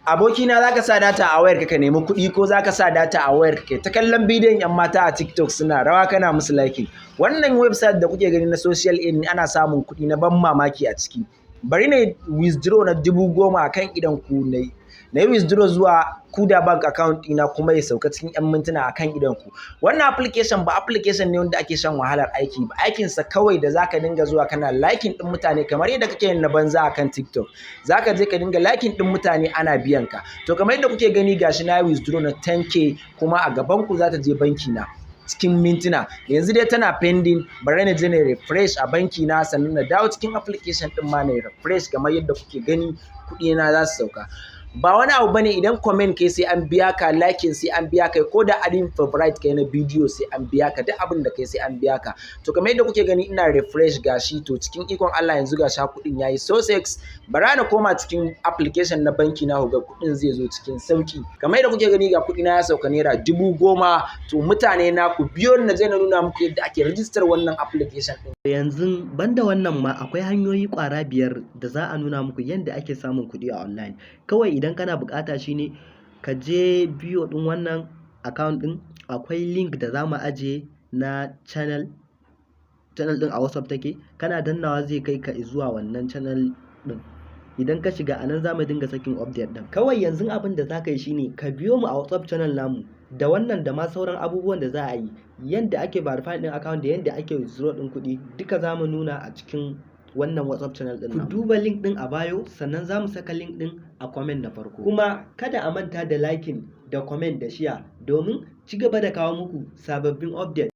Abokina za ka sa data a wayarka ka nemi kuɗi ko za ka sa data a wayarka kai ta kallon bidiyon 'yan mata a TikTok suna rawa kana musu liking. Wannan website da kuke gani na social aid ne, ana samun kuɗi na ban mamaki a ciki. Bari na withdraw na 10,000 a kan idon ku na yi withdraw zuwa Kuda bank account ɗina kuma ya sauka cikin 'yan mintuna a kan idon ku. Wannan application ba application ne wanda ake shan wahalar aiki ba, aikinsa kawai da zaka dinga zuwa kana liking ɗin mutane kamar yadda kake yin na banza a kan TikTok. Zaka je ka dinga liking ɗin mutane ana biyan ka. To kamar yadda kuke gani gashi na yi withdraw na 10k kuma a gaban ku za ta je banki na cikin mintuna. Yanzu dai tana pending, bari na je na refresh a banki na sannan na dawo cikin application ɗin ma na refresh kamar yadda kuke gani kuɗi na za su sauka. Ba wani abu bane, idan comment kai sai an biya ka, liking sai an biya ka, ko da adding favorite kai na bidiyo sai an biya ka, duk abin da kai sai an biya ka. To kamar yadda kuke gani ina refresh gashi, to cikin ikon Allah yanzu ga sha kuɗin yayi success. Bara na koma cikin application na banki na ga kuɗin zai zo cikin sauki. Kamar yadda kuke gani ga kuɗi na ya sauka naira 10,000. To mutane na ku biyo ni na je na nuna muku yadda ake register wannan application ɗin. Yanzu banda wannan ma akwai hanyoyi ƙwara 5 da za a nuna muku yadda ake samun kuɗi a online. Kawai idan kana buƙata shine ka je bio ɗin wannan account ɗin, akwai link da za mu ajiye na channel ɗin a WhatsApp take, kana dannawa zai kai ka zuwa wannan channel ɗin. Idan ka shiga anan za mu dinga sakin update ɗin. Kawai yanzu abin da za ka yi shine ka biyo mu a WhatsApp channel namu da wannan da ma sauran abubuwan da za a yi, yadda ake verify ɗin account da yadda ake withdraw ɗin kuɗi duka za mu nuna a cikin wannan WhatsApp channel ɗin. Ku duba link ɗin a bio, sannan za mu saka link ɗin a comment na farko. Kuma kada a manta da liking da comment da share domin ci gaba da kawo muku sababbin update.